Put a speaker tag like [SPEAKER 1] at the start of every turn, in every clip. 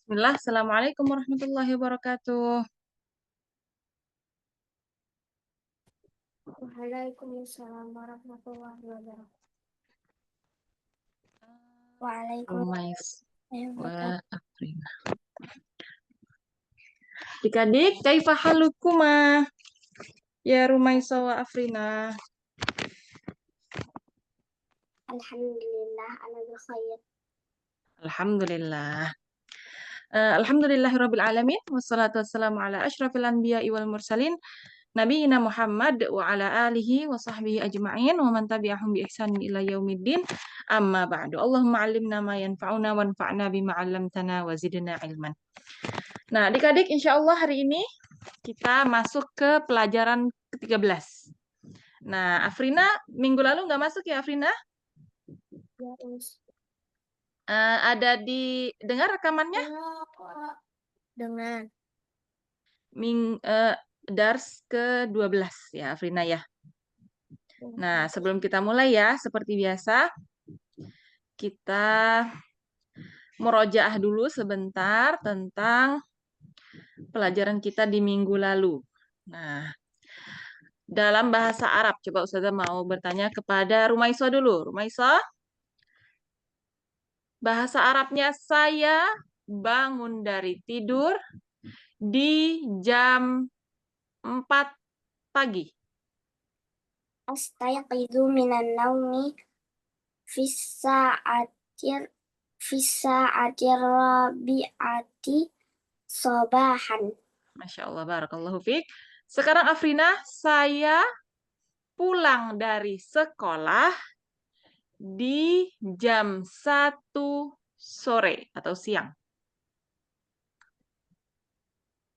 [SPEAKER 1] Bismillah, Assalamualaikum warahmatullahi wabarakatuh.
[SPEAKER 2] Waalaikumsalam warahmatullahi wabarakatuh. Waalaikumsalam
[SPEAKER 1] Rumais wa
[SPEAKER 2] warahmatullahi
[SPEAKER 1] Afrina. Adik-adik, kaifa halukuma? Ya Rumaisa wa Afrina.
[SPEAKER 2] Alhamdulillah, ana bikhair.
[SPEAKER 1] Alhamdulillah. Alhamdulillahirabbil alamin wassalatu wassalamu ala asyrafil anbiya'i wal mursalin nabiyina Muhammad wa ala alihi wa sahbihi ajma'in wa man tabi'ahum bi ihsanin ila yaumiddin. Amma ba'du. Allahumma 'allimna ma yanfa'una wanfa'na bima 'allamtana wa zidna ilman. Nah, adik-adik, insya Allah hari ini kita masuk ke pelajaran ke-13. Nah, Afrina minggu lalu nggak masuk ya, Afrina?
[SPEAKER 2] Ya, Us.
[SPEAKER 1] Ada di dengar rekamannya?
[SPEAKER 2] Dengan
[SPEAKER 1] Dars ke-12 ya, Afrina ya. Nah, sebelum kita mulai ya, seperti biasa, kita murojaah dulu sebentar tentang pelajaran kita di minggu lalu. Nah, dalam bahasa Arab, coba Ustazah mau bertanya kepada Rumaisa dulu. Rumaisa, bahasa Arabnya saya bangun dari tidur di jam 4 pagi.
[SPEAKER 2] astayqidu minan naumi fis sa'atir rabi'ati sabahan.
[SPEAKER 1] Masya Allah, barakallahu fiik. Sekarang Afrina, saya pulang dari sekolah di jam 1 sore atau siang.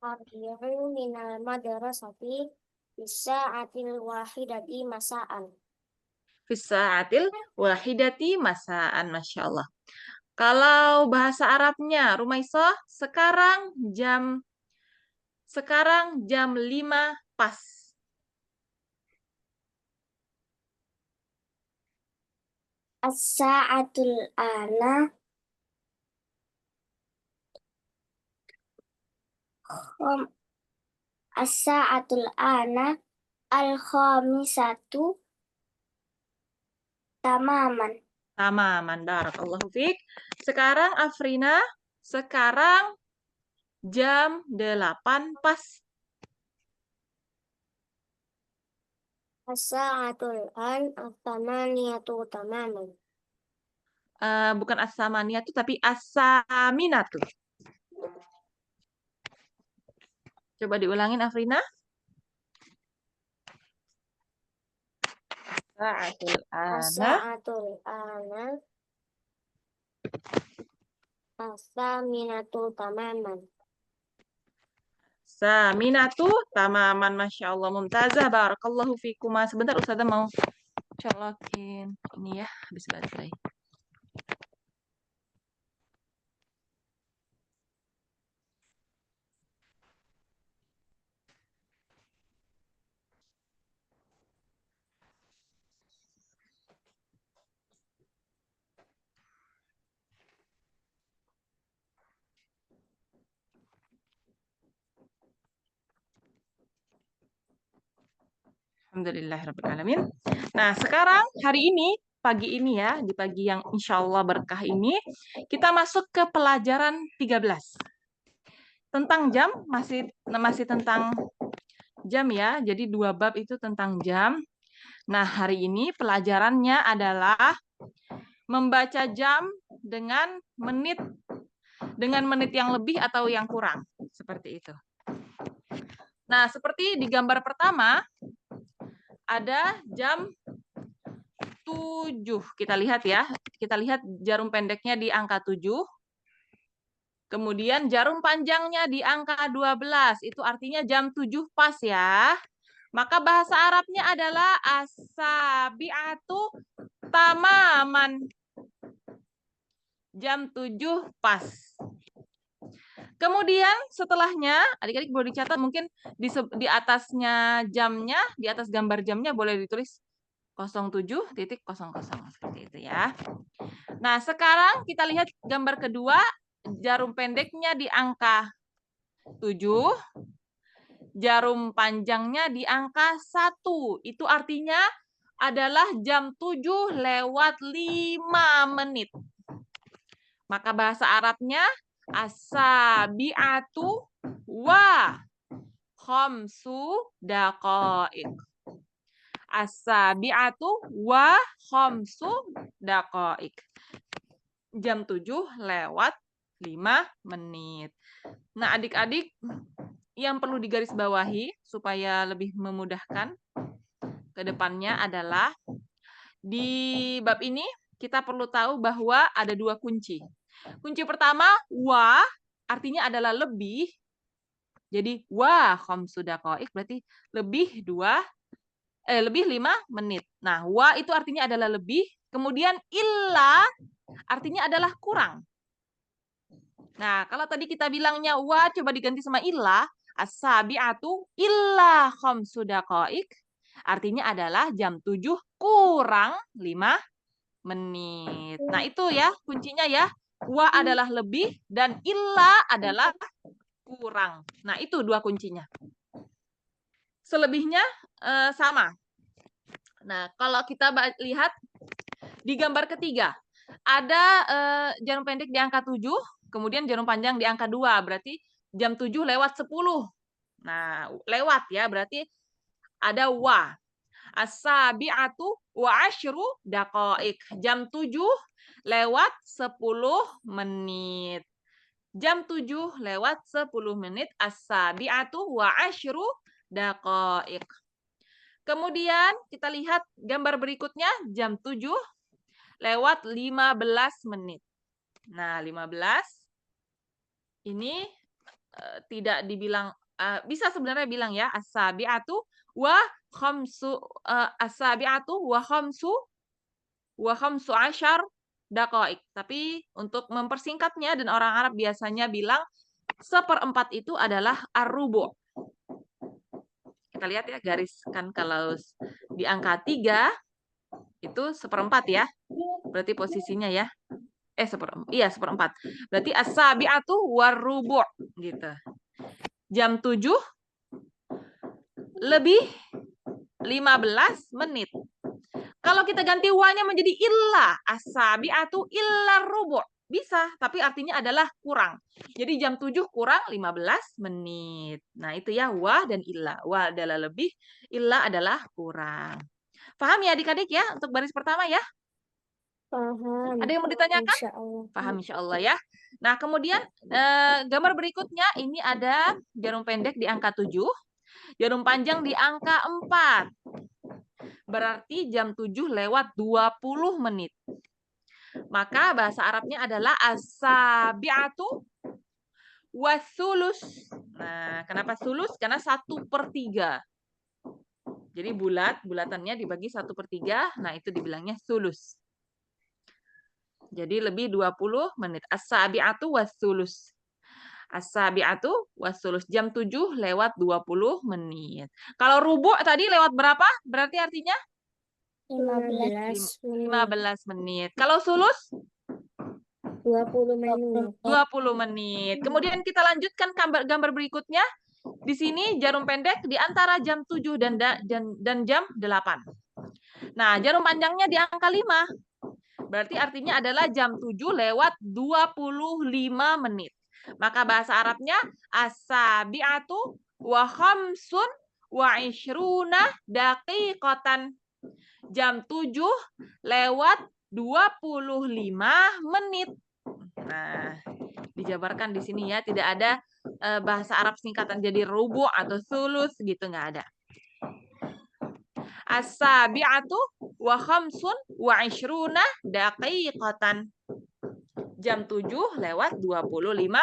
[SPEAKER 2] Arji'u minal madrasati fis-sa'atil wahidati masa'an.
[SPEAKER 1] Fisaatil wahidati masaan, Masya Allah. Kalau bahasa Arabnya, Rumaisa, sekarang jam 5 pas.
[SPEAKER 2] As-sa'atul ana khom As-sa'atul ana al-khamisatu tamaman.
[SPEAKER 1] Tamaman, barakallahu fiik. Sekarang Afrina, sekarang jam 8 pas.
[SPEAKER 2] As-sa'atul an at-tamaniyatu tamaman.
[SPEAKER 1] Bukan as-samaniyatu tapi as-saminatu. Coba diulangin Afrina. Sa'atul ana
[SPEAKER 2] As-sa'atul ana as-saminatu tamaman.
[SPEAKER 1] Saminatu tamaman, Masya Allah, mumtazah, barakallahu fikuma. Sebentar Ustazah mau colokin ini ya, habis baterai. Alhamdulillahirrahmanirrahim. Nah, sekarang hari ini, pagi ini ya, di pagi yang insya Allah berkah ini, kita masuk ke pelajaran 13. Tentang jam, masih tentang jam ya, jadi 2 bab itu tentang jam. Nah, hari ini pelajarannya adalah membaca jam dengan menit yang lebih atau yang kurang, seperti itu. Nah, seperti di gambar pertama, ada jam 7. Kita lihat ya. Kita lihat jarum pendeknya di angka 7. Kemudian jarum panjangnya di angka 12. Itu artinya jam 7 pas ya. Maka bahasa Arabnya adalah as-sabi'atu tamaman. Jam 7 pas. Kemudian setelahnya, adik-adik boleh dicatat mungkin di atasnya jamnya, di atas gambar jamnya boleh ditulis 07.00 seperti itu ya. Nah, sekarang kita lihat gambar kedua, jarum pendeknya di angka 7, jarum panjangnya di angka 1. Itu artinya adalah jam 7 lewat 5 menit. Maka bahasa Arabnya as-sabi'atu wa khamsu daqa'iq. As-sabi'atu wa khamsu daqa'iq. Jam 7 lewat 5 menit. Nah, adik-adik, yang perlu digarisbawahi supaya lebih memudahkan ke depannya adalah di bab ini kita perlu tahu bahwa ada 2 kunci. Kunci pertama, wa, artinya adalah lebih. Jadi, wa khamsu daqa'iq berarti lebih 5 menit. Nah, wa itu artinya adalah lebih. Kemudian illa artinya adalah kurang. Nah, kalau tadi kita bilangnya wa, coba diganti sama illa. As-sabi'atu illa khamsu daqa'iq. Artinya adalah jam 7 kurang 5 menit. Nah, itu ya kuncinya ya. Wa adalah lebih dan illa adalah kurang. Nah, itu 2 kuncinya. Selebihnya sama. Nah, kalau kita lihat di gambar ketiga, ada jarum pendek di angka 7, kemudian jarum panjang di angka 2, berarti jam 7 lewat 10. Nah, lewat ya, berarti ada wa. As-sabi'atu wa asyru daqa'iq. Jam 7 lewat 10 menit. Jam 7 lewat 10 menit. As-sabi'atu wa asyru daqa'iq. Kemudian kita lihat gambar berikutnya, jam 7 lewat 15 menit. Nah, 15 ini tidak dibilang, bisa sebenarnya bilang ya, as-sabi'atu wa khamsu asyar daqa'iq. Tapi untuk mempersingkatnya dan orang Arab biasanya bilang 1/4 itu adalah ar-rubu'. Kita lihat ya, gariskan kalau di angka 3 itu 1/4 ya. Berarti posisinya ya. 1/4. Berarti as-sabi'atu war-rubu' gitu. Jam 7 lebih 15 menit. Kalau kita ganti wa-nya menjadi illa, as-sabi'atu illa rubu'. Bisa, tapi artinya adalah kurang. Jadi jam 7 kurang 15 menit. Nah, itu ya wa dan illa. Wa adalah lebih, illa adalah kurang. Paham ya adik-adik ya untuk baris pertama ya?
[SPEAKER 2] Paham.
[SPEAKER 1] Ada yang mau ditanyakan?
[SPEAKER 2] Insyaallah.
[SPEAKER 1] Paham insyaallah ya. Nah, kemudian gambar berikutnya ini ada jarum pendek di angka 7, jarum panjang di angka 4. Berarti jam 7 lewat 20 menit. Maka bahasa Arabnya adalah as-sabi'atu wasulus. Nah, kenapa sulus? Karena 1/3. Jadi bulatannya dibagi 1/3, nah itu dibilangnya sulus. Jadi lebih 20 menit. As-sabi'atu wasulus. As-sabi'atu wasulus. Jam 7 lewat 20 menit. Kalau rubu' tadi lewat berapa? Berarti artinya?
[SPEAKER 2] 15
[SPEAKER 1] 15 menit. Kalau sulus?
[SPEAKER 2] 20 menit.
[SPEAKER 1] 20 menit. Kemudian kita lanjutkan gambar berikutnya. Di sini jarum pendek di antara jam 7 dan jam 8. Nah, jarum panjangnya di angka 5. Berarti artinya adalah jam 7 lewat 25 menit. Maka bahasa Arabnya as-sabi'atu wa khamsun wa ishruna daqiqatan. Jam 7 lewat 25 menit. Nah, dijabarkan di sini ya, tidak ada bahasa Arab singkatan jadi rubu atau sulus gitu, nggak ada. As-sabi'atu wa khamsun wa ishruna daqiqatan. Jam 7 lewat 25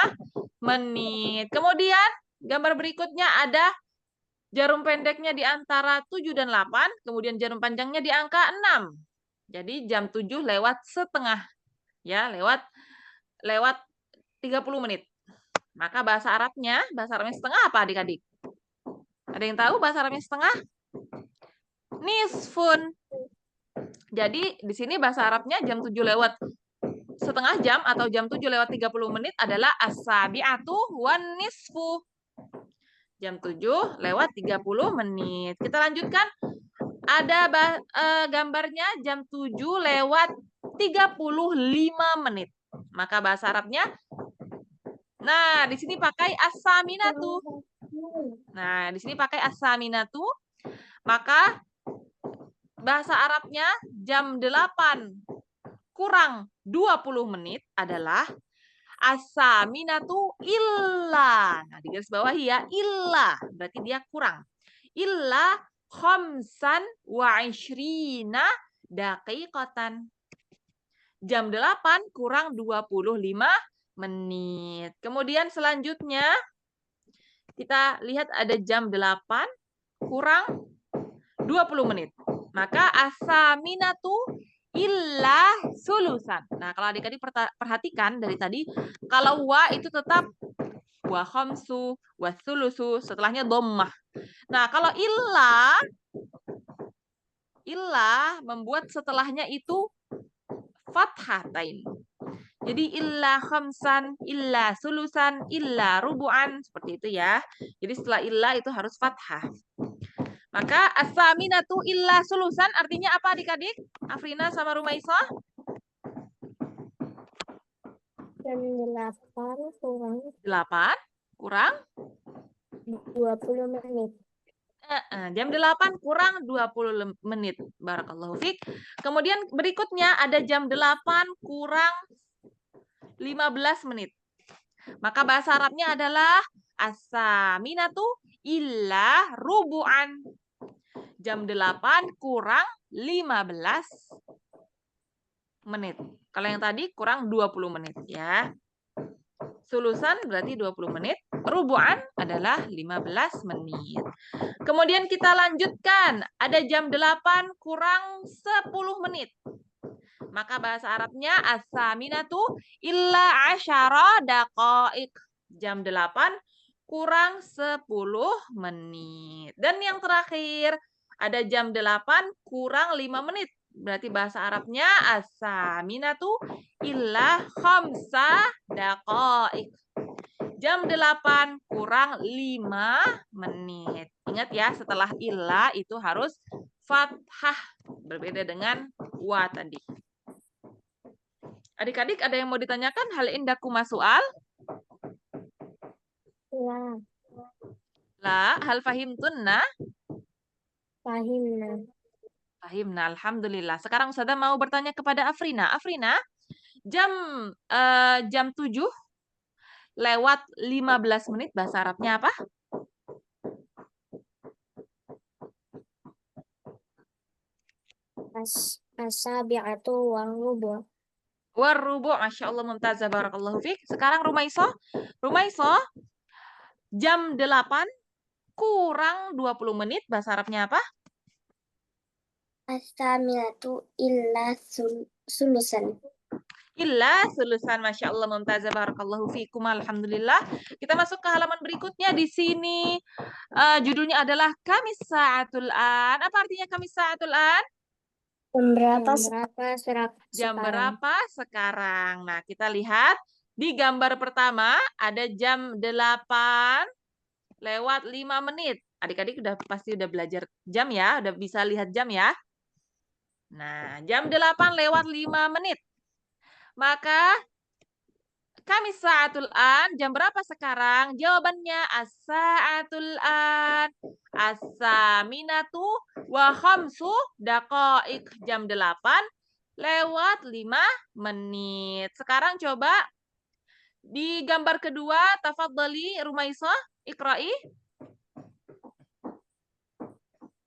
[SPEAKER 1] menit. Kemudian gambar berikutnya ada jarum pendeknya di antara 7 dan 8, kemudian jarum panjangnya di angka 6. Jadi jam 7 lewat setengah. Ya, lewat 30 menit. Maka bahasa Arabnya setengah apa adik-adik? Ada yang tahu bahasa Arabnya setengah? Nisfun. Jadi di sini bahasa Arabnya jam 7 lewat setengah jam atau jam 7 lewat 30 menit adalah as-sabi'atu wan nisfu. Jam 7 lewat 30 menit. Kita lanjutkan. Ada gambarnya jam 7 lewat 35 menit. Maka bahasa Arabnya, nah, di sini pakai as-saminatu. Nah, di sini pakai as-saminatu. Maka bahasa Arabnya jam 8 kurang 20 menit adalah as-saminatu illa. Nah, di garis bawah ya, illa. Berarti dia kurang. Illa khamsan wa ishrina daqiqatan. Jam 8 kurang 25 menit. Kemudian selanjutnya kita lihat ada jam 8 kurang 20 menit. Maka as-saminatu illa sulusan. Nah, kalau adik-adik perhatikan dari tadi, kalau wa itu tetap wa khamsu, wa sulusu, setelahnya dhammah. Nah, kalau illa membuat setelahnya itu fathatain. Jadi illa khamsan, illa sulusan, illa rubu'an, seperti itu ya. Jadi setelah illa itu harus fathah. Maka as-saminatu illa sulusan artinya apa adik-adik? Afrina sama Rumaisah?
[SPEAKER 2] Jam 8 kurang
[SPEAKER 1] 8 kurang
[SPEAKER 2] 20 menit.
[SPEAKER 1] Jam 8 kurang 20 menit. Barakallahu fiik. Kemudian berikutnya ada jam 8 kurang 15 menit. Maka bahasa Arabnya adalah as-saminatu illa rubu'an. Jam 8 kurang 15 menit. Kalau yang tadi kurang 20 menit ya. Sulusan berarti 20 menit. Rubu'an adalah 15 menit. Kemudian kita lanjutkan. Ada jam 8 kurang 10 menit. Maka bahasa Arabnya as-saminatu illa asyara daqaik. Jam 8 kurang 10 menit. Dan yang terakhir, ada jam 8 kurang 5 menit. Berarti bahasa Arabnya as-saminatu illa khamsa daqaik. Jam 8 kurang 5 menit. Ingat ya, setelah illa itu harus fathah. Berbeda dengan wa tadi. Adik-adik ada yang mau ditanyakan? Hal indakum soal?
[SPEAKER 2] Ya,
[SPEAKER 1] La, hal fahimtunna?
[SPEAKER 2] fahimna.
[SPEAKER 1] Fahimna, alhamdulillah. Sekarang Ustazah mau bertanya kepada Afrina. Afrina, jam 7 lewat 15 menit bahasa Arabnya apa?
[SPEAKER 2] As-sabi'atu wal rubu'.
[SPEAKER 1] Warubu, Masya Allah, mumtazah, barakallahu fiik. Sekarang Rumaisah. Rumaisah, jam 8 kurang 20 menit bahasa Arabnya apa?
[SPEAKER 2] As-saminatu illa sulusan.
[SPEAKER 1] Illa sulusan, Masya Allah, mumtazah, barakallahu fiikum, alhamdulillah. Kita masuk ke halaman berikutnya. Di sini judulnya adalah Kamis Sa'atul An. Apa artinya Kamis Sa'atul An?
[SPEAKER 2] Jam berapa
[SPEAKER 1] Jam
[SPEAKER 2] sekarang?
[SPEAKER 1] berapa sekarang? Nah, kita lihat di gambar pertama ada jam 8 lewat 5 menit. Adik-adik pasti udah belajar jam ya, udah bisa lihat jam ya. Nah, jam 8 lewat 5 menit. Maka Kamis Sa'atul An, jam berapa sekarang? Jawabannya as-sa'atul an. As-saminatu wa khamsu daqaik. Jam 8 lewat 5 menit. Sekarang coba di gambar kedua, tafadhali Rumaisah, iqra'i.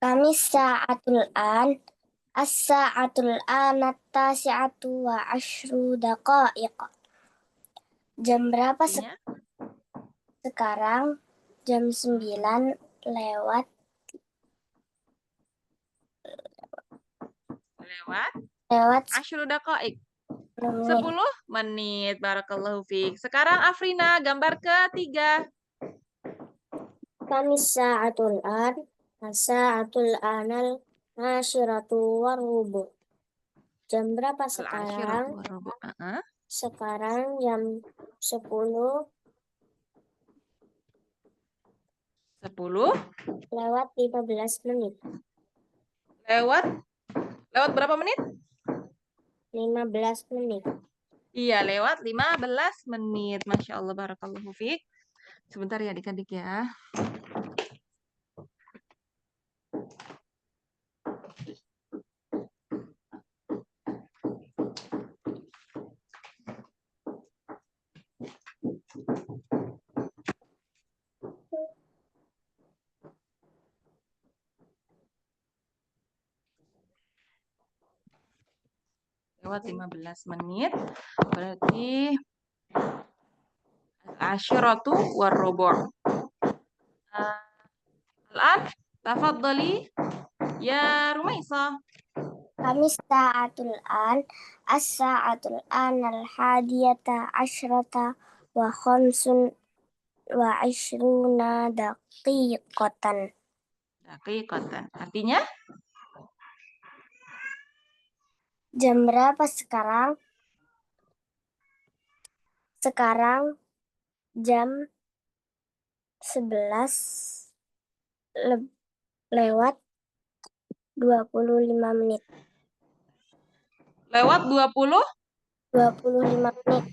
[SPEAKER 2] Kamis sa'atul an. As-sa'atul an at-tasi'atu wa ashru daqa'iq. Jam berapa
[SPEAKER 1] Artinya,
[SPEAKER 2] sekarang? Jam 9 lewat
[SPEAKER 1] asyru daqaik.
[SPEAKER 2] 10
[SPEAKER 1] 10 menit. Barakallahu fiik. Sekarang Afrina, gambar ketiga.
[SPEAKER 2] Kamis sa'atul an. As-sa'atul anal asyiratu warubu. Jam berapa sekarang?
[SPEAKER 1] Al-asyiratu warubu'.
[SPEAKER 2] Sekarang jam 10
[SPEAKER 1] 10
[SPEAKER 2] lewat 15 menit.
[SPEAKER 1] lewat berapa menit?
[SPEAKER 2] 15 menit.
[SPEAKER 1] Iya, lewat 15 menit. Masya Allah, barakallahu fiik. Sebentar ya adik-adik ya. Lewat 15 menit. Berarti asyiratu warrubu'. Al-an, tafadhali ya Rumaisa.
[SPEAKER 2] Kami sa'atul an, as-sa'atul an al-hadiyata asyrata wa khamsun wa ishruna daqiqatan.
[SPEAKER 1] Daqiqatan. Artinya?
[SPEAKER 2] Jam berapa sekarang? Sekarang jam 11 lewat 25 menit.
[SPEAKER 1] Lewat 20?
[SPEAKER 2] 25 menit.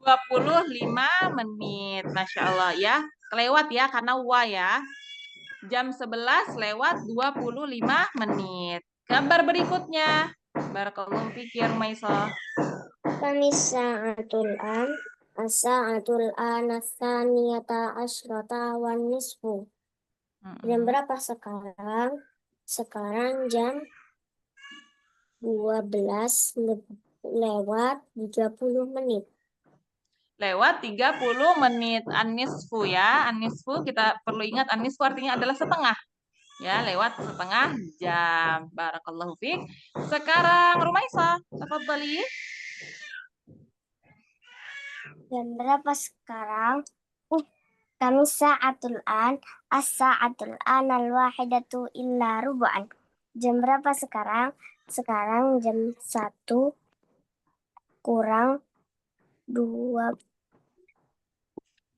[SPEAKER 1] 25 menit. Masya Allah ya. Kelewat ya karena wa ya. Jam 11 lewat 25 menit. Gambar berikutnya. Barakallahu fiik ya Rumaisa.
[SPEAKER 2] Kami sa'atul an, as-sa'atul an as-saniyata asyrata wan nisfu. Jam berapa sekarang? Sekarang jam 12 lewat 30 menit.
[SPEAKER 1] Lewat 30 menit. An-nisfu ya. An-nisfu kita perlu ingat an-nisfu artinya adalah setengah. Ya, lewat setengah jam. Barakallahu fiik. Sekarang Rumaisa, tafadhali.
[SPEAKER 2] Jam berapa sekarang? Kami sa'atul an, as-sa'atul an al-wahidatu illa rubu'an. Jam berapa sekarang? Sekarang jam 1 kurang 2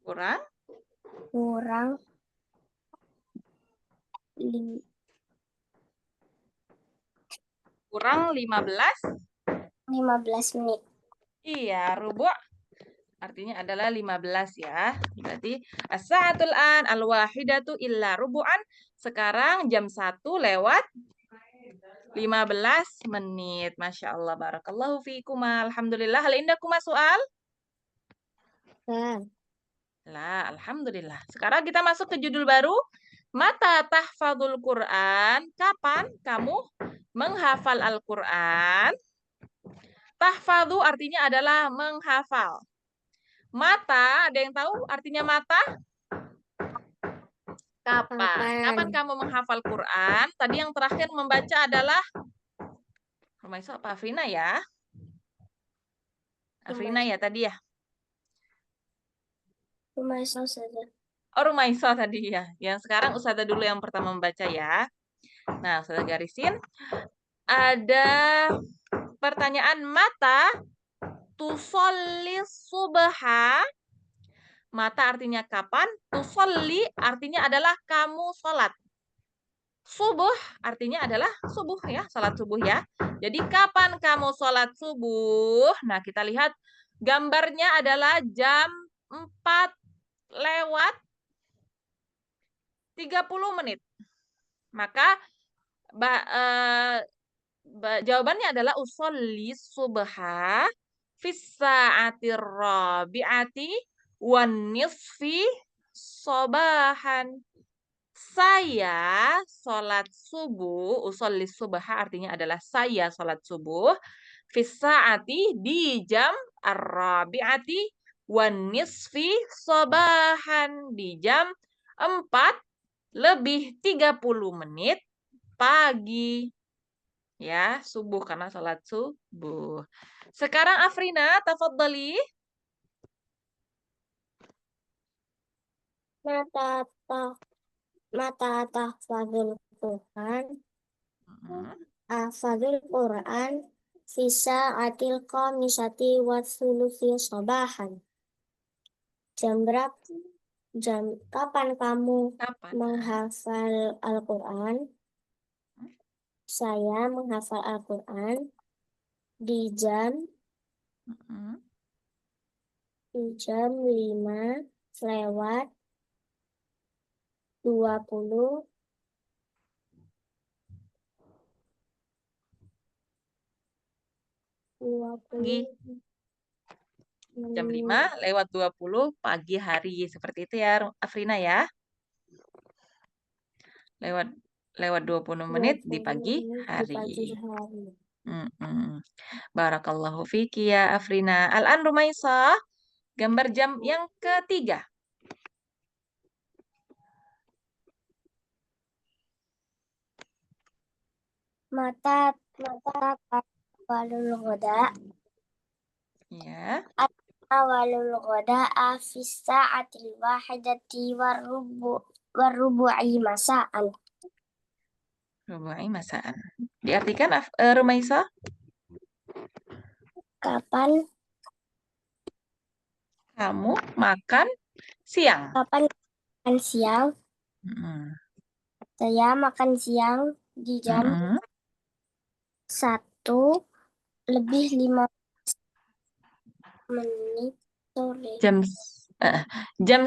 [SPEAKER 1] Kurang
[SPEAKER 2] 15 menit.
[SPEAKER 1] Iya, rubu' artinya adalah 15 ya. Berarti as-sa'atul an al-wahidatu illa rubu'an. Sekarang jam 1 lewat 15 menit. Masya Allah. Barakallahu fiikum. Alhamdulillah. Hal indakuma soal? Lah, alhamdulillah. Sekarang kita masuk ke judul baru. Mata tahfadzul Quran. Kapan kamu menghafal Al-Quran? Tahfadzu artinya adalah menghafal. Mata, ada yang tahu artinya mata? Kapan? Kapan kamu menghafal Quran? Tadi yang terakhir membaca adalah Rumaisa apa Afrina ya? Afrina ya tadi ya?
[SPEAKER 2] Rumaisa saja.
[SPEAKER 1] Oh, Rumaisa tadi ya. Yang sekarang Ustazah dulu yang pertama membaca ya. Nah, Ustazah garisin. Ada pertanyaan mata tusolli subha. Mata artinya kapan? Tusolli artinya adalah kamu sholat. Subuh artinya adalah subuh ya, sholat subuh ya. Jadi kapan kamu sholat subuh? Nah, kita lihat gambarnya adalah jam 4 lewat 30 menit. Maka jawabannya adalah usolli subha fis sa'atir rabi'ati wan nisfi sobahan. Saya sholat subuh, usolli subha artinya adalah saya sholat subuh, fis sa'ati di jam ar-rabi'ati wan nisfi sobahan di jam 4 lebih 30 menit pagi. Ya, subuh karena sholat subuh. Sekarang Afrina, tafadhali.
[SPEAKER 2] Mata tahfadzul Quran. Hafadzul Quran fi sa'atil khamisati wa thuluthi sabahan. Kapan kamu
[SPEAKER 1] Kapan?
[SPEAKER 2] menghafal Al-Quran? Saya menghafal Al-Quran di jam
[SPEAKER 1] Mm-mm.
[SPEAKER 2] 5:20
[SPEAKER 1] Pagi.
[SPEAKER 2] 20
[SPEAKER 1] Jam 5:20 pagi hari. Seperti itu ya, Afrina ya. Lewat 20 menit di pagi hari. Mm-mm. Barakallahu fiki ya Afrina. Al-an Rumaisa, gambar jam yang ketiga.
[SPEAKER 2] Mata awalul ghoda
[SPEAKER 1] Ya.
[SPEAKER 2] awalul ghoda fi sa'atil wahidati warrubu'i masa'an.
[SPEAKER 1] Rubu'i masaan. Diartikan Rumaisa?
[SPEAKER 2] Kapan
[SPEAKER 1] Kamu makan siang.
[SPEAKER 2] makan siang?
[SPEAKER 1] Mm-mm.
[SPEAKER 2] Saya makan siang di jam
[SPEAKER 1] Mm-mm.
[SPEAKER 2] 1:15 sore.
[SPEAKER 1] Jam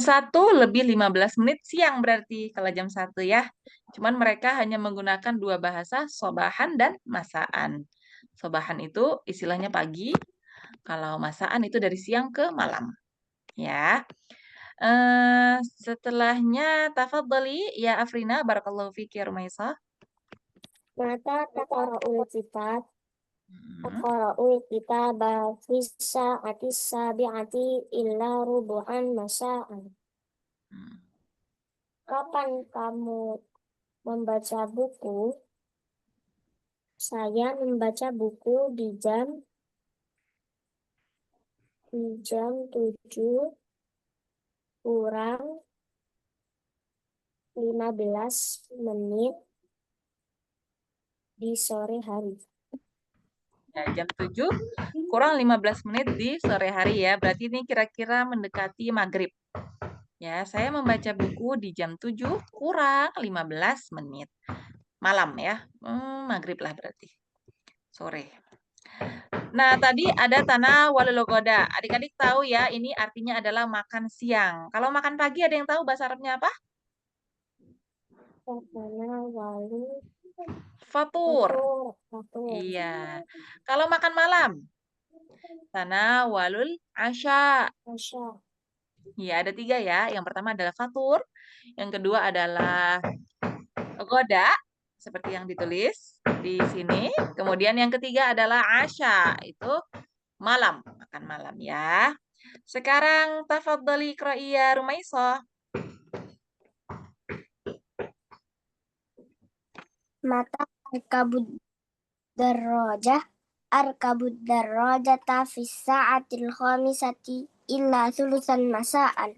[SPEAKER 1] 1:15 siang berarti kalau jam 1 ya. Cuman mereka hanya menggunakan dua bahasa, sobahan dan masaan. Sobahan itu istilahnya pagi, kalau masaan itu dari siang ke malam. Ya. Setelahnya tafadhali ya Afrina, barakallahu fiki ya Rumaisa.
[SPEAKER 2] Mata taqra'ul kitab?
[SPEAKER 1] Hmm.
[SPEAKER 2] Taqra'ul kitab fi sa'ati sabi'ati illa rubu'an masa'an.
[SPEAKER 1] Hmm.
[SPEAKER 2] Kapan kamu membaca buku? Saya membaca buku di jam 7 kurang 15 menit di sore hari.
[SPEAKER 1] Ya, jam 7 kurang 15 menit di sore hari ya. Berarti ini kira-kira mendekati maghrib. Ya, saya membaca buku di jam 7 kurang 15 menit. Malam ya. Maghrib lah berarti. Sore. Nah, tadi ada tanah walilogoda. Adik-adik tahu ya, ini artinya adalah makan siang. Kalau makan pagi ada yang tahu bahasa Arabnya apa?
[SPEAKER 2] Karena wali
[SPEAKER 1] Fatur.
[SPEAKER 2] fatur.
[SPEAKER 1] Iya. Kalau makan malam, tanah walul asya.
[SPEAKER 2] Masya.
[SPEAKER 1] Iya, ada 3 ya. Yang pertama adalah fatur. Yang kedua adalah goda, seperti yang ditulis di sini. Kemudian yang ketiga adalah asya, itu malam, makan malam ya. Sekarang tafadhali qra'iya Rumaisa.
[SPEAKER 2] Mata arkabud darajata fi sa'atil khamisati illa thulutsan masa'an.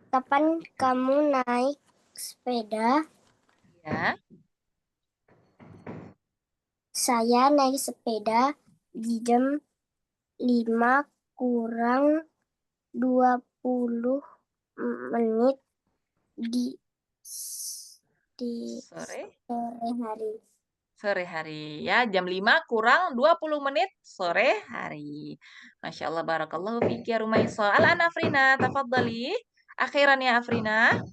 [SPEAKER 2] Kapan kamu naik sepeda?
[SPEAKER 1] Ya.
[SPEAKER 2] Saya naik sepeda di jam 5 kurang 20 menit di
[SPEAKER 1] Sore.
[SPEAKER 2] hari.
[SPEAKER 1] Sore hari ya, jam 5 kurang 20 menit sore hari. Masya Allah, barakallahu fiki ya Rumaisa. Al-an Afrina, tafadhali. Akhiran ya Afrina.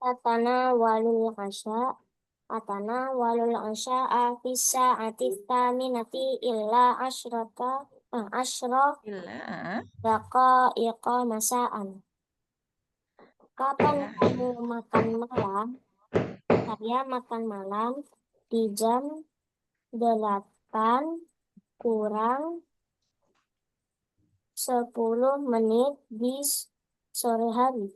[SPEAKER 2] Tatana walul asya. Atana walul asya fi sa'ati thaminati illa asyraka asyra
[SPEAKER 1] Illa.
[SPEAKER 2] daqaiqa masa'an. Kapan
[SPEAKER 1] Ya.
[SPEAKER 2] kamu makan malam? Saya makan malam di jam 8 kurang 10 menit di sore hari.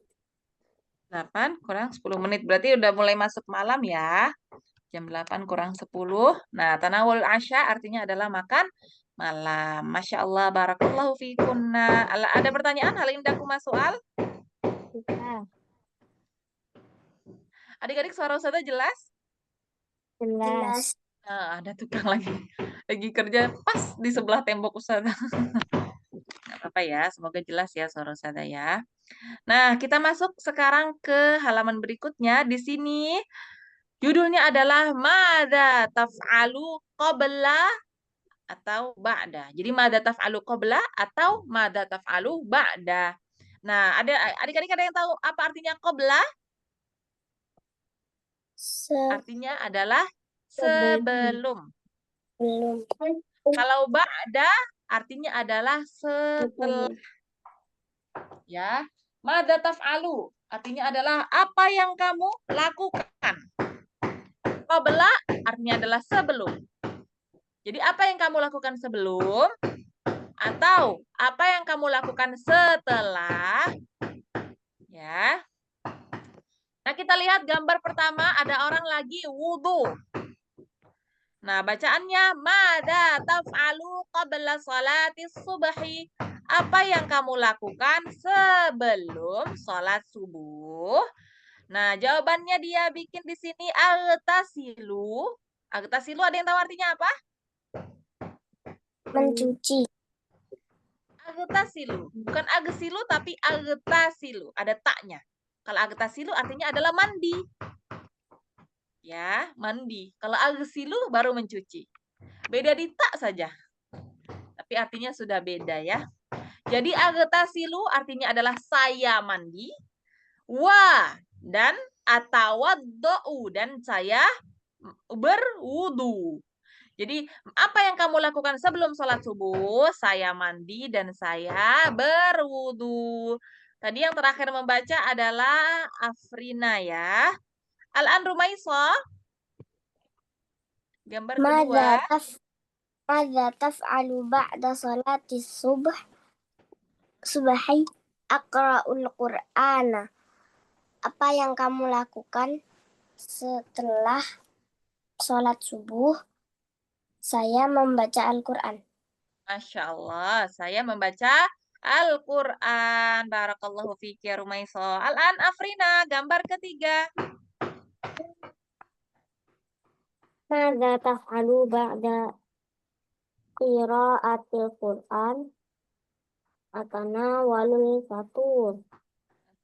[SPEAKER 1] 8 kurang 10 menit. Berarti udah mulai masuk malam ya. Jam 8 kurang 10. Nah, tanawul asya artinya adalah makan malam. Masya Allah, barakallahu fikunna. Ada pertanyaan? Hal indaku soal?
[SPEAKER 2] Kita
[SPEAKER 1] Adik-adik suara Ustazah jelas?
[SPEAKER 2] jelas.
[SPEAKER 1] Nah, ada tukang lagi kerja pas di sebelah tembok Ustazah. Nggak apa-apa ya, semoga jelas ya suara Ustazah ya. Nah, kita masuk sekarang ke halaman berikutnya. Di sini judulnya adalah Mada taf'alu qabla atau ba'da. Jadi mada taf'alu qabla atau mada taf'alu ba'da. Nah, adik-adik ada yang tahu apa artinya qabla? Artinya adalah sebelum.
[SPEAKER 2] Sebelum.
[SPEAKER 1] Kalau ba'da artinya adalah setelah, ya. Mada taf'alu artinya adalah apa yang kamu lakukan. Qabla artinya adalah sebelum. Jadi apa yang kamu lakukan sebelum atau apa yang kamu lakukan setelah, ya. Nah, kita lihat gambar pertama ada orang lagi wudhu. Nah, bacaannya mada taf'alu qabla salati subhi. Apa yang kamu lakukan sebelum sholat subuh? Nah, jawabannya dia bikin di sini agtasilu. Agtasilu ada yang tahu artinya apa?
[SPEAKER 2] Mencuci.
[SPEAKER 1] Agtasilu. Bukan agsilu tapi agtasilu. Ada taknya. Kalau agtasilu artinya adalah mandi. Ya, mandi. Kalau agsilu baru mencuci. Beda di tak saja. Tapi artinya sudah beda ya. Jadi agtasilu artinya adalah saya mandi. Wa dan atawaddo'u dan saya berwudu. Jadi apa yang kamu lakukan sebelum sholat subuh? Saya mandi dan saya berwudu. Tadi yang terakhir membaca adalah Afrina ya. Al-an Rumaisa. Gambar kedua.
[SPEAKER 2] Mada taf'alu ba'da salati subhi aqra'ul Qur'ana. Apa yang kamu lakukan setelah sholat subuh? Saya membaca Al-Quran.
[SPEAKER 1] Masya Allah, saya membaca Al-Quran. Barakallahu fiki ya Rumaiso. Al-an Afrina, gambar ketiga.
[SPEAKER 2] Mada taf'alu ba'da qira'atil Qur'an atanawalul fatur.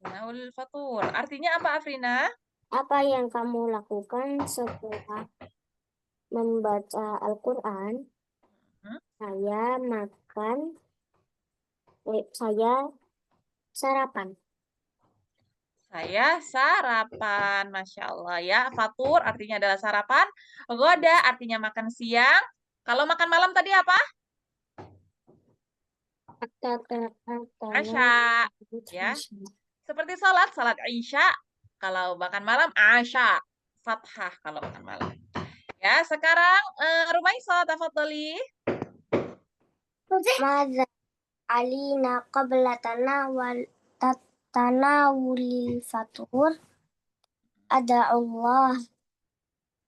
[SPEAKER 1] Naul Fatur. Artinya apa, Afrina?
[SPEAKER 2] Apa yang kamu lakukan setelah membaca Al-Quran? Saya sarapan.
[SPEAKER 1] Saya sarapan, Masya Allah ya. Fatur artinya adalah sarapan. Goda artinya makan siang. Kalau makan malam tadi apa? Asya. Ya. Seperti salat Isya. Kalau makan malam, Asya. Fathah kalau makan malam. Ya, sekarang Rumaiso, tafadholi.
[SPEAKER 2] Mada alina qabla tanawulil fatur. Ada Allah.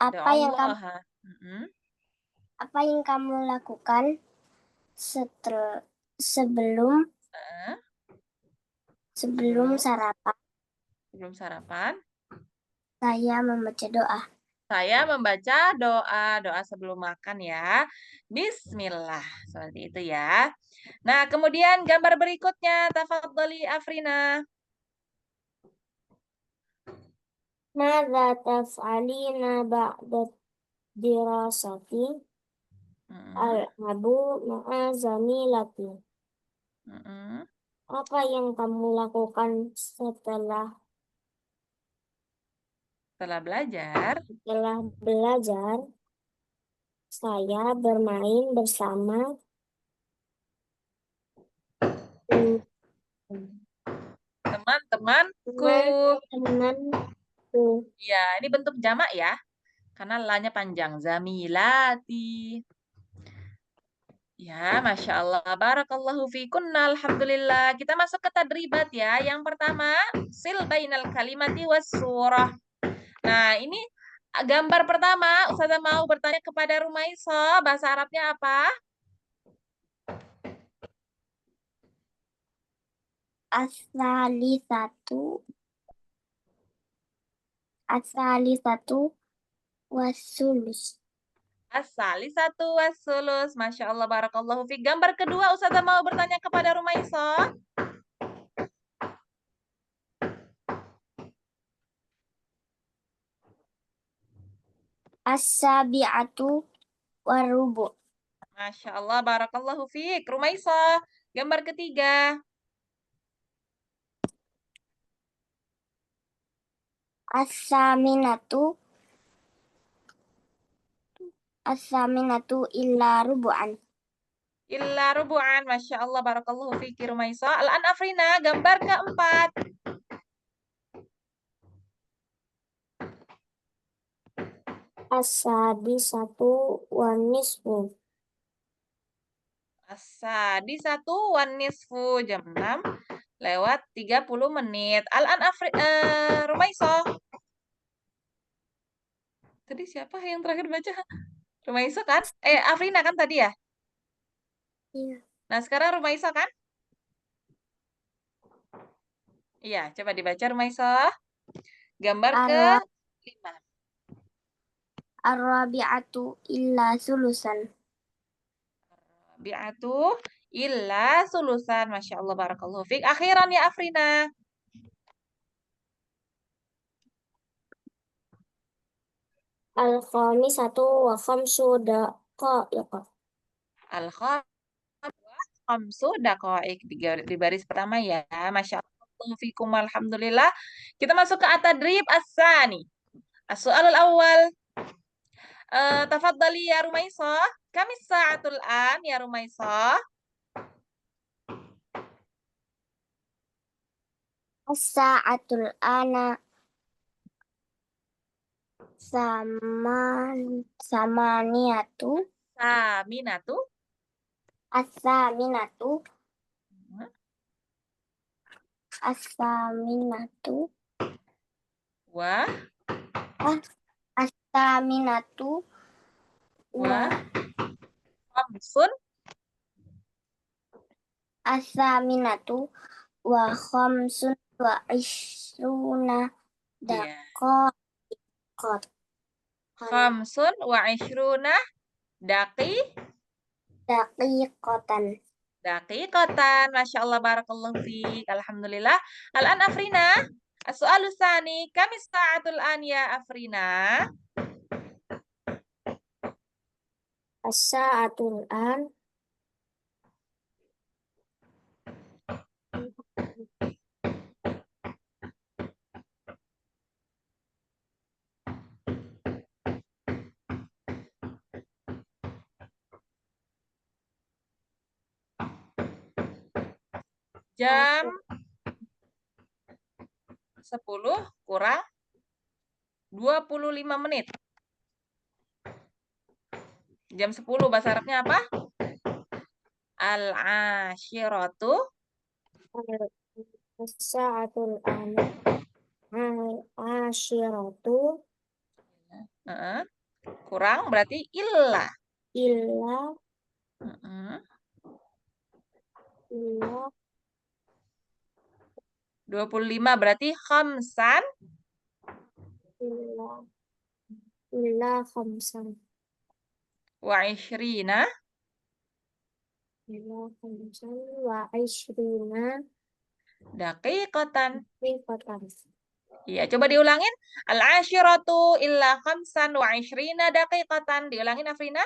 [SPEAKER 1] Ada Allah.
[SPEAKER 2] Apa yang kamu lakukan sebelum sarapan?
[SPEAKER 1] Sebelum sarapan.
[SPEAKER 2] Saya membaca doa.
[SPEAKER 1] Saya membaca doa sebelum makan ya. Bismillah. Seperti itu ya. Nah, kemudian gambar berikutnya. Tafadholi Afrina.
[SPEAKER 2] Mada taf'alina ba'da dirasati al-abu ma'azamilati. Apa yang kamu lakukan setelah
[SPEAKER 1] belajar?
[SPEAKER 2] Setelah belajar, saya bermain bersama
[SPEAKER 1] teman-temanku.
[SPEAKER 2] Teman-temanku.
[SPEAKER 1] Ya, ini bentuk jamak ya. Karena la-nya panjang. Zamilati. Ya, Masya Allah. Barakallahu fikunna. Alhamdulillah. Kita masuk ke tadribat ya. Yang pertama, sil bainal kalimati was surah. Nah, ini gambar pertama. Ustazah mau bertanya kepada Rumaiso. Bahasa Arabnya apa?
[SPEAKER 2] Asali satu wasulus.
[SPEAKER 1] As-salisatu was-sulus. Masya Allah, barakallahu fiik. Gambar kedua, Ustazah mau bertanya kepada Rumaiso.
[SPEAKER 2] As-sabi'atu warubu.
[SPEAKER 1] Masya Allah, barakallahu fiik. Rumaiso, gambar ketiga.
[SPEAKER 2] As-saminatu illa rubu'an.
[SPEAKER 1] Illa rubu'an. Masya Allah, barakallahu fiik, Rumaiso. Al-an Afrina, gambar keempat.
[SPEAKER 2] As-sadisatu wa nisfu.
[SPEAKER 1] As-sadisatu wan nisfu, jam 6 lewat 30 menit. Al-an Rumaiso. Tadi siapa yang terakhir baca? Rumaiso kan? Afrina kan tadi ya?
[SPEAKER 2] Iya.
[SPEAKER 1] Nah, sekarang Rumaiso kan? Iya, coba dibaca Rumaiso. Gambar ke
[SPEAKER 2] Ar-
[SPEAKER 1] 5.
[SPEAKER 2] Ar-rabi'atu illa sulusan.
[SPEAKER 1] Bi'atu illa sulusan. Masya Allah, barakallahu fiik. Akhiran ya Afrina.
[SPEAKER 2] Al-khamisatu wa khamsu daqaiq.
[SPEAKER 1] Al-khamsu daqa'iq. Di baris pertama ya. Masya Allah fikum. Alhamdulillah. Kita masuk ke at-tadrib as-sani. As-soalul awal. Tafadhali ya Rumaiso. Kami sa'atul an ya Rumaiso.
[SPEAKER 2] As-sa'atul ana samaniyatu.
[SPEAKER 1] Saminatu.
[SPEAKER 2] As-saminatu. As-saminatu.
[SPEAKER 1] Wah.
[SPEAKER 2] As-saminatu
[SPEAKER 1] Wah. Khamsun.
[SPEAKER 2] As-saminatu wa khamsun wa ishruna
[SPEAKER 1] Iya.
[SPEAKER 2] daqaiq.
[SPEAKER 1] Khamsun wa ishruna
[SPEAKER 2] Daqiqatan.
[SPEAKER 1] daqiqatan. Masya Allah, barakallahu fiik. Alhamdulillah. Al-an Afrina. As-soalu tsani. Kami sa'atul an ya Afrina.
[SPEAKER 2] As-sa'atul an
[SPEAKER 1] Jam 10 kurang 25 menit. Jam 10 bahasa Arabnya apa? Al-ashiratu.
[SPEAKER 2] As-sa'atul an al-ashiratu
[SPEAKER 1] Kurang berarti illa.
[SPEAKER 2] illa
[SPEAKER 1] 25 berarti khamsan
[SPEAKER 2] illa khamsan
[SPEAKER 1] wa ishrina
[SPEAKER 2] illa khamsan wa ishrina
[SPEAKER 1] daqiqatan.
[SPEAKER 2] daqiqatan.
[SPEAKER 1] Iya, coba diulangin. Al-ashiratu illa khamsan wa ishrina daqiqatan. Diulangin Afrina.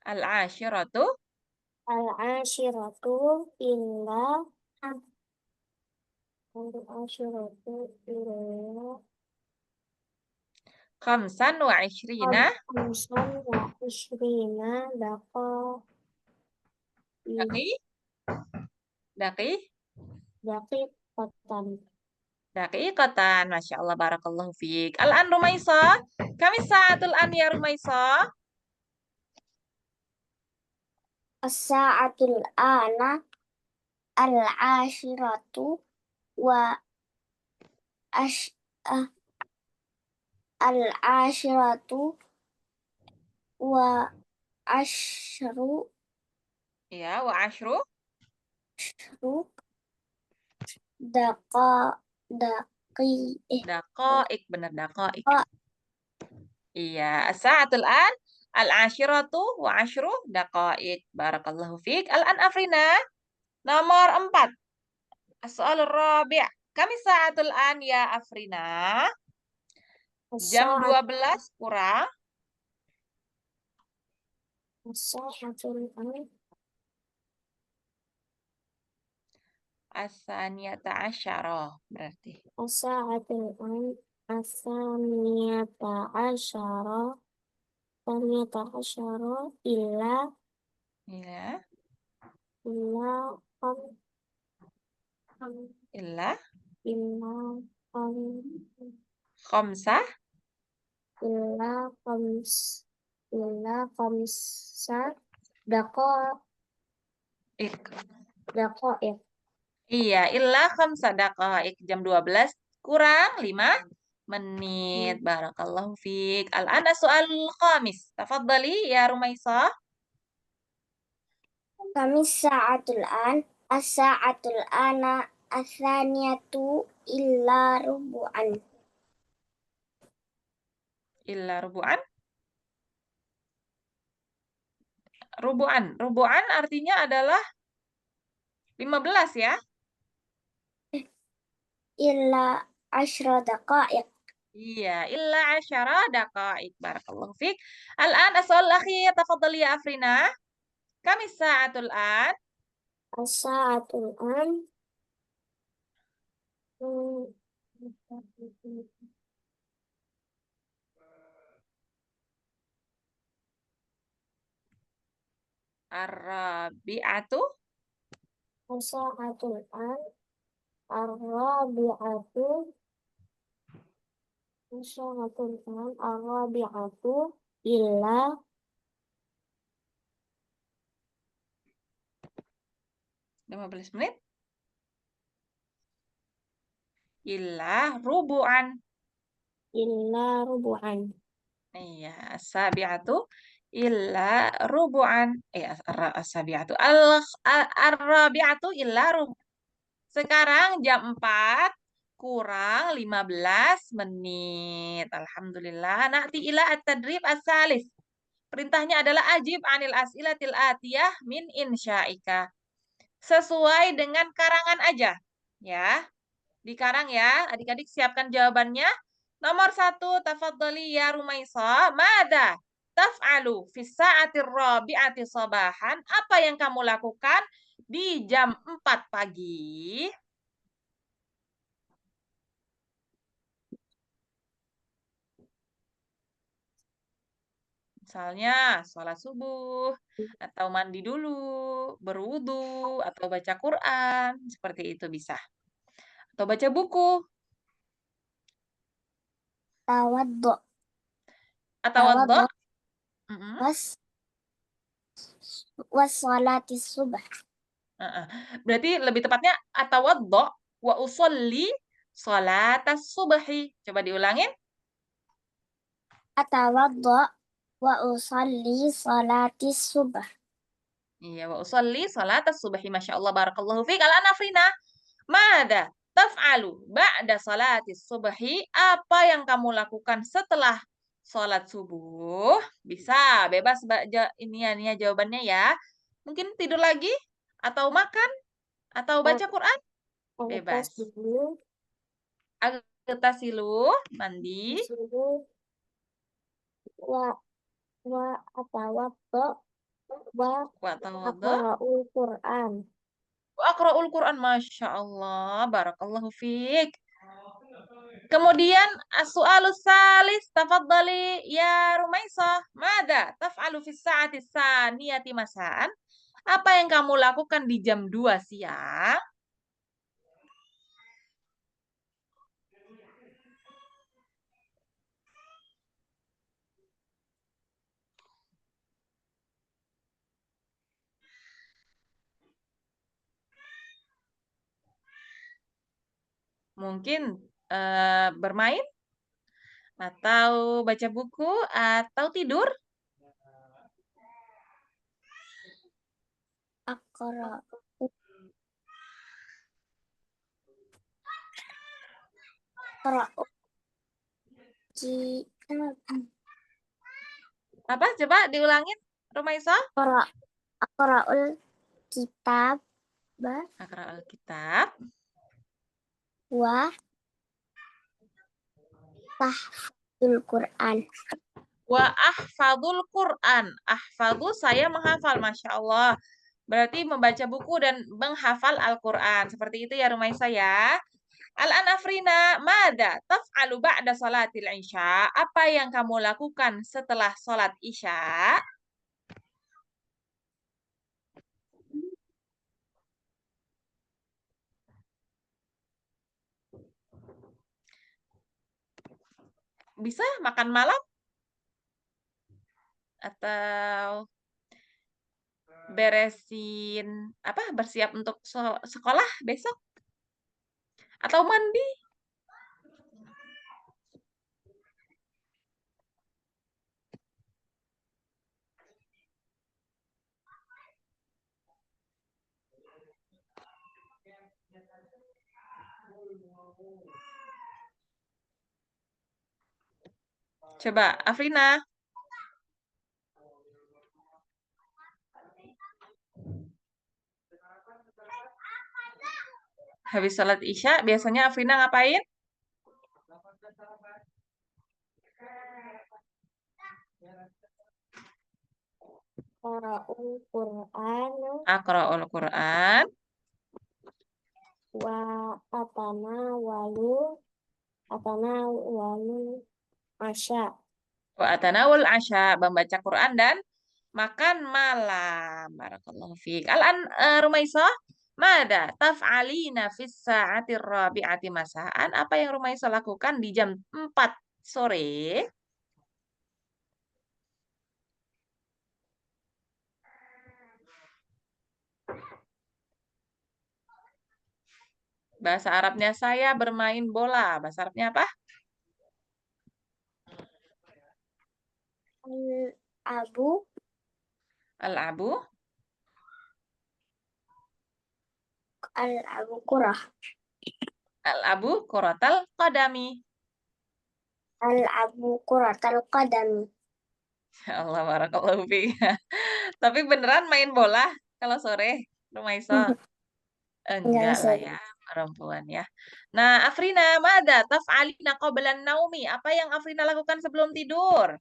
[SPEAKER 1] Al-ashiratu
[SPEAKER 2] Al-ashiratu illa al-ashiratu illa
[SPEAKER 1] khamsan wa ishrina
[SPEAKER 2] khamsan wa ishrina
[SPEAKER 1] daqi daqi
[SPEAKER 2] daqiqatan.
[SPEAKER 1] daqiqatan. Masya Allah, barakallahu fiik. Al-an Rumaisa. Kami sa'atul an ya Rumaisa.
[SPEAKER 2] As-sa'atul ana al-ashiratu wa al-ashiratu wa ashru
[SPEAKER 1] Ya, wa ashru
[SPEAKER 2] daqa da
[SPEAKER 1] Daqaik, benar daqaik.
[SPEAKER 2] Oh.
[SPEAKER 1] Iya, as-sa'atul an al-ashiratu wa ashru daqaik. Barakallahu fiik. Al-an Afrina, nomor 4. As-soalur rabi'. Kami sa'atul an ya Afrina. Jam
[SPEAKER 2] الساعة
[SPEAKER 1] 12 kurang
[SPEAKER 2] الساعة الآن
[SPEAKER 1] as-saniyata asyarah berarti.
[SPEAKER 2] الساعة الآن الثانية عشرة إلا
[SPEAKER 1] Ya,
[SPEAKER 2] إلا خم-
[SPEAKER 1] illa
[SPEAKER 2] إلا خم-
[SPEAKER 1] khamsah
[SPEAKER 2] إلا خمس إلا خمسة دقائق
[SPEAKER 1] ik.
[SPEAKER 2] دقائق
[SPEAKER 1] Iya, illa khamsa daqaik. Jam 12 kurang 5 menit. Barakallahu fiik. Al-ana soal khamis. Tafadhali ya Rumaisah.
[SPEAKER 2] كم الساعة الآن؟ الساعة الآن الثانية إلا ربعا
[SPEAKER 1] Illa rubu'an. Rubu'an. Rubu'an artinya adalah 15 ya.
[SPEAKER 2] إلا 10 دقائق
[SPEAKER 1] Iya, illa asyara daqaik. Barakallahu fiik. Al-an as-soal akhir. Tafadhali ya Afrina. Kami sa'atul an.
[SPEAKER 2] الساعة الآن
[SPEAKER 1] Ar-rabi'atu.
[SPEAKER 2] الساعة الآن الرابعة الساعة الآن الرابعة إلا
[SPEAKER 1] 15 menit. Illa rubu'an.
[SPEAKER 2] ربعا
[SPEAKER 1] Iya, as-sabi'atu illa rubu'an. As-sabi'atu. Ar-rabi'atu illa rubu'. Sekarang jam 4 kurang 15 menit. Alhamdulillah. Na'ti ila at-tadrib as-salis. Perintahnya adalah ajib anil as'ilatil atiyah min insya'ika. Sesuai dengan karangan aja. Ya, dikarang ya. Adik-adik siapkan jawabannya. Nomor 1, tafadhali ya Rumaisa. Mada taf'alu fi sa'atir rabi'ati sabahan? Apa yang kamu lakukan di jam 4 pagi? Misalnya sholat subuh, atau mandi dulu, berwudu, atau baca Quran. Seperti itu bisa. Atau baca buku.
[SPEAKER 2] توضأ
[SPEAKER 1] Atau wadda.
[SPEAKER 2] توضأ والصلاة الصبح
[SPEAKER 1] Berarti lebih tepatnya atawaddo wa usolli sholatas subhi. Coba diulangin.
[SPEAKER 2] أتوضأ وأصلي صلاة الصبح
[SPEAKER 1] Iya, wa usolli sholatas subhi. Masya Allah, barakallahu fiik. Al-anafrina. Mada taf'alu ba'da sholatis subhi? Apa yang kamu lakukan setelah sholat subuh? Bisa, bebas ini ya jawabannya ya. Mungkin tidur lagi, atau makan, atau baca Quran? Bebas. Agtasilu, mandi.
[SPEAKER 2] وأتوضأ
[SPEAKER 1] Wa tawadda.
[SPEAKER 2] وأقرأ القرآن
[SPEAKER 1] Wa aqra'ul Quran. Masya Allah, barakallahu fiik. Kemudian as-su'alus salis, tafadhali ya Rumaisah. Mada taf'alu fi sa'ati tsaniyati masaan? Apa yang kamu lakukan di jam 2 siang? Mungkin bermain, atau baca buku, atau tidur?
[SPEAKER 2] أقرأ Qara'ul kitab.
[SPEAKER 1] Apa? Coba diulangin, Rumaisa.
[SPEAKER 2] Qara'ul kitab
[SPEAKER 1] Aqra'ul kitab.
[SPEAKER 2] wa tahfidul Qur'an.
[SPEAKER 1] Wa ahfadul Qur'an. Ahfadu saya menghafal, Masya Allah. Berarti membaca buku dan menghafal Al-Quran. Seperti itu ya Rumaisa ya. Al-an Afrina, mada taf'alu ba'da salatil isya? Apa yang kamu lakukan setelah salat isya? Bisa makan malam? Atau beresin apa? Bersiap untuk sekolah besok? Atau mandi? Coba, Afrina. Habis sholat isya, biasanya Afrina ngapain?
[SPEAKER 2] Qara'ul Qur'an
[SPEAKER 1] Aqra'ul Quran.
[SPEAKER 2] wa atanawalu asya.
[SPEAKER 1] Wa atanawul asya, membaca Quran dan makan malam. Barakallahu fiik. Al-an Rumaisa, mada taf'alina fis sa'atir rabi'ati masaan? Apa yang Rumaisa lakukan di jam 4 sore? Bahasa Arabnya saya bermain bola. Bahasa Arabnya apa?
[SPEAKER 2] Abu
[SPEAKER 1] Al-abu.
[SPEAKER 2] al-abu kurah.
[SPEAKER 1] Al-abu kuratal qadami.
[SPEAKER 2] Al-abu kuratal qadami.
[SPEAKER 1] Ya Allah, barakallahu fiik. Tapi beneran main bola kalau sore, Rumaisa?
[SPEAKER 2] Enggak
[SPEAKER 1] Enggak lah
[SPEAKER 2] sih.
[SPEAKER 1] ya, perempuan ya. Nah, Afrina, mada taf'alina qablan naumi? Apa yang Afrina lakukan sebelum tidur?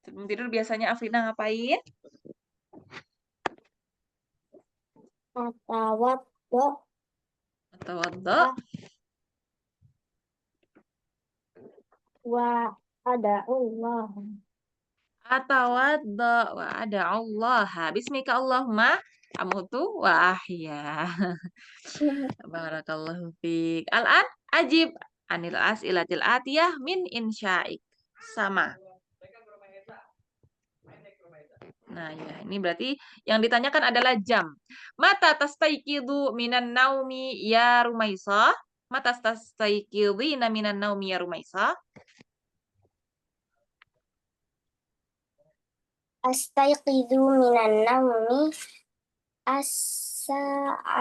[SPEAKER 1] Sebelum tidur biasanya Afrina ngapain?
[SPEAKER 2] Atawaddo
[SPEAKER 1] Tawaddo.
[SPEAKER 2] wa ada'ullah.
[SPEAKER 1] Atawaddo. Wa ada Allah. Bismika Allahumma amutu wa ahya. Barakallahu fiik. Al-an ajib anil as'ilatil atiyah min insya'ik. Sama. Nah, ya, ini berarti yang ditanyakan adalah jam. Mata tastaiqidu minan naumi ya Rumaisa? Mata tastaiqidina minan naumi ya Rumaisa?
[SPEAKER 2] Astayqidu minan naumi as-sa'atul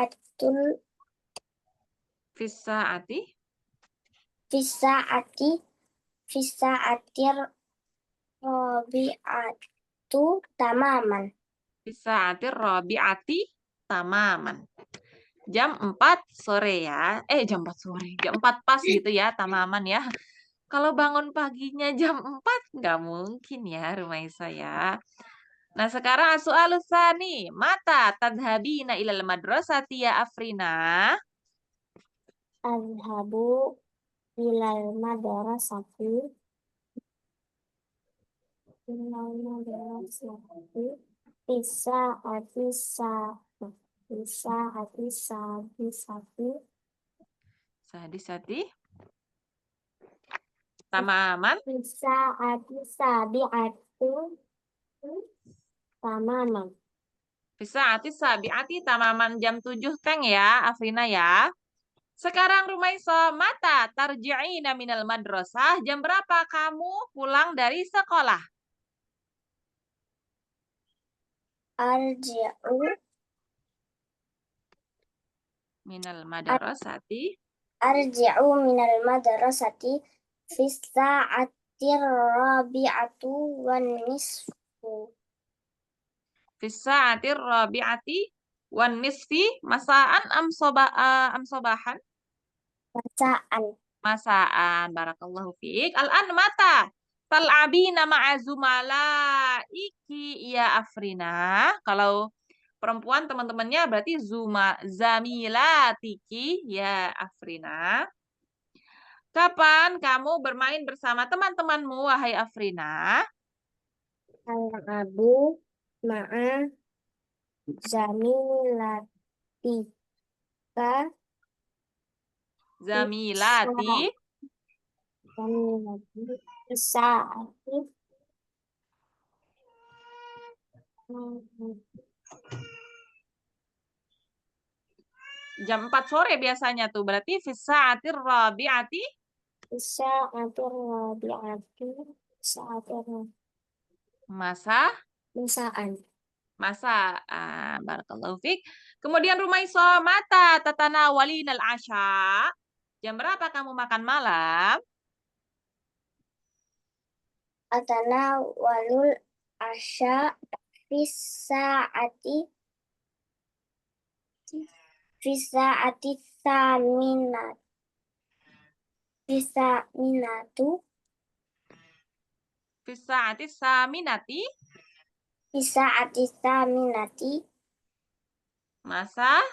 [SPEAKER 1] Fisa'ati?
[SPEAKER 2] fisa'ati fisa'atir rabi'atu tamaman.
[SPEAKER 1] Fisa'ati rabi'ati tamaman. Jam 4 sore ya. Jam 4 sore. Jam 4 pas gitu ya, tamaman ya. Kalau bangun paginya jam 4, nggak mungkin ya, Rumaisa ya. Nah, sekarang soal nih. Mata tadhabina ilal madrasati ya Afrina?
[SPEAKER 2] Azhabu ilal madrasati fisa'ati sadisati
[SPEAKER 1] Sadisati tamaman.
[SPEAKER 2] fisa'ati sabi'atu tamaman.
[SPEAKER 1] Fisa'ati sabi'ati tamaman jam 7 teng ya, Afrina ya. Sekarang Rumaisa, mata tarji'ina minal madrasah. Jam berapa kamu pulang dari sekolah?
[SPEAKER 2] arji'u
[SPEAKER 1] minal madrasati
[SPEAKER 2] arji'u minal madrasati fi sa'atir rabi'atu wan nisfu.
[SPEAKER 1] fi sa'atir rabi'ati wan nisfi masaan am sobahan
[SPEAKER 2] Masaan.
[SPEAKER 1] masaan. Barakallahu fiik. Al-an mata tal'abina ma'a zumalaiki ya Afrina. Kalau perempuan teman-temannya berarti zamilatiki ya Afrina. Kapan kamu bermain bersama teman-temanmu wahai Afrina?
[SPEAKER 2] Al-abu ma'a zamilatika
[SPEAKER 1] Zamilati
[SPEAKER 2] sa'ati
[SPEAKER 1] jam 4 sore biasanya tuh. Berarti fi sa'atir rabi'ati
[SPEAKER 2] sa'atir rabi'ati sa'atir
[SPEAKER 1] masa
[SPEAKER 2] masaan.
[SPEAKER 1] barakallahu fiik. Kemudian Rumaiso mata tatanawalina al-asya. Jam berapa kamu makan malam?
[SPEAKER 2] Atana walul asya fi sa'ati saminat fi saminatu
[SPEAKER 1] Fi sa'ati saminati
[SPEAKER 2] fi sa'ati saminati
[SPEAKER 1] masa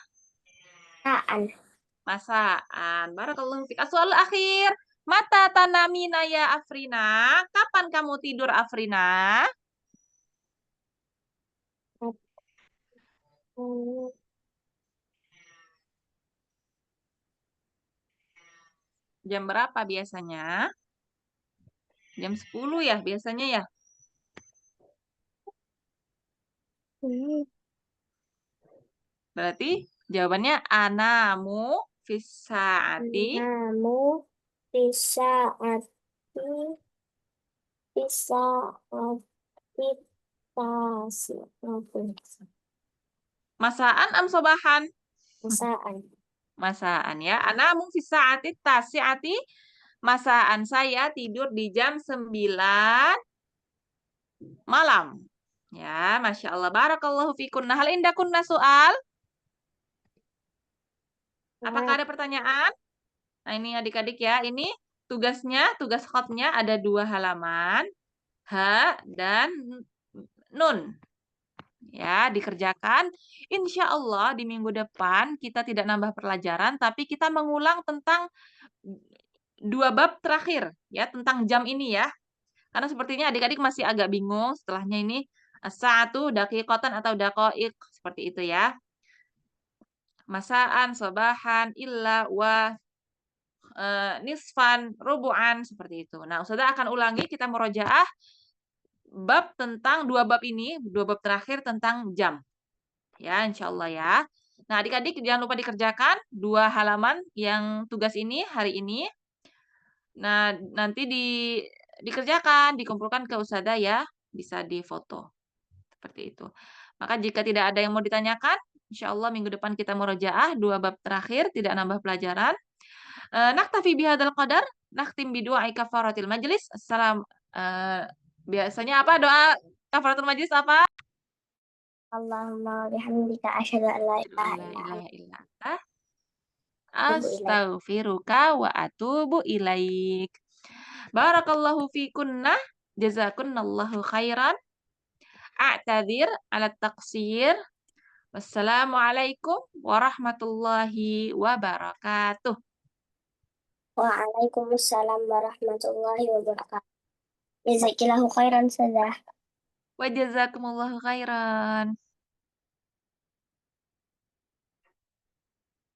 [SPEAKER 2] sa'an.
[SPEAKER 1] masaan. Barakallahu fiik. Soal akhir. Mata tanamina ya Afrina. Kapan kamu tidur Afrina? Jam berapa biasanya? Jam 10 ya biasanya ya? Berarti jawabannya anamu fisaati
[SPEAKER 2] Namu fi sa'ati
[SPEAKER 1] masaan am sobahan?
[SPEAKER 2] masaan.
[SPEAKER 1] Masaan ya. Anamu fisaati tasiati masaan saya tidur di jam 9 malam. Ya, Masya Allah. Barakallahu fikunna. Hal indakunna soal? Apakah ada pertanyaan? Nah, ini adik-adik ya. Ini tugasnya, tugas khotnya ada 2 halaman. Ha dan nun. Ya, dikerjakan. Insya Allah di minggu depan kita tidak nambah pelajaran, tapi kita mengulang tentang 2 bab terakhir. Ya, tentang jam ini ya. Karena sepertinya adik-adik masih agak bingung setelahnya ini. Satu, daqiqatan atau daqa'iq. Seperti itu ya. Masaan, sobahan, illa, wa, nisfan, rubu'an. Seperti itu. Nah, Ustazah akan ulangi kita murojaah bab tentang 2 bab ini. 2 bab terakhir tentang jam. Ya, insya Allah ya. Nah, adik-adik jangan lupa dikerjakan 2 halaman yang tugas ini hari ini. Nah, nanti dikerjakan, dikumpulkan ke Ustazah ya. Bisa difoto. Seperti itu. Maka jika tidak ada yang mau ditanyakan, insya Allah minggu depan kita murojaah 2 bab terakhir, tidak nambah pelajaran. Naktafi bihadzal qadar, nakhtim bidu'a kafaratil majlis. Biasanya apa doa kafaratul majlis apa?
[SPEAKER 2] Allahumma bihamdika asyhadu an la ilaha
[SPEAKER 1] La
[SPEAKER 2] illa
[SPEAKER 1] ilaha
[SPEAKER 2] anta
[SPEAKER 1] illa anta.
[SPEAKER 2] atubu ilaik.
[SPEAKER 1] Astaghfiruka wa atubu ilaik. Barakallahu fikunna. Jazakunallahu khairan. A'tadzir ala taqsir. Wassalamualaikum warahmatullahi wabarakatuh.
[SPEAKER 2] Waalaikumsalam warahmatullahi wabarakatuh. Jazakillahu khairan sadah.
[SPEAKER 1] Wa jazakumullahu khairan.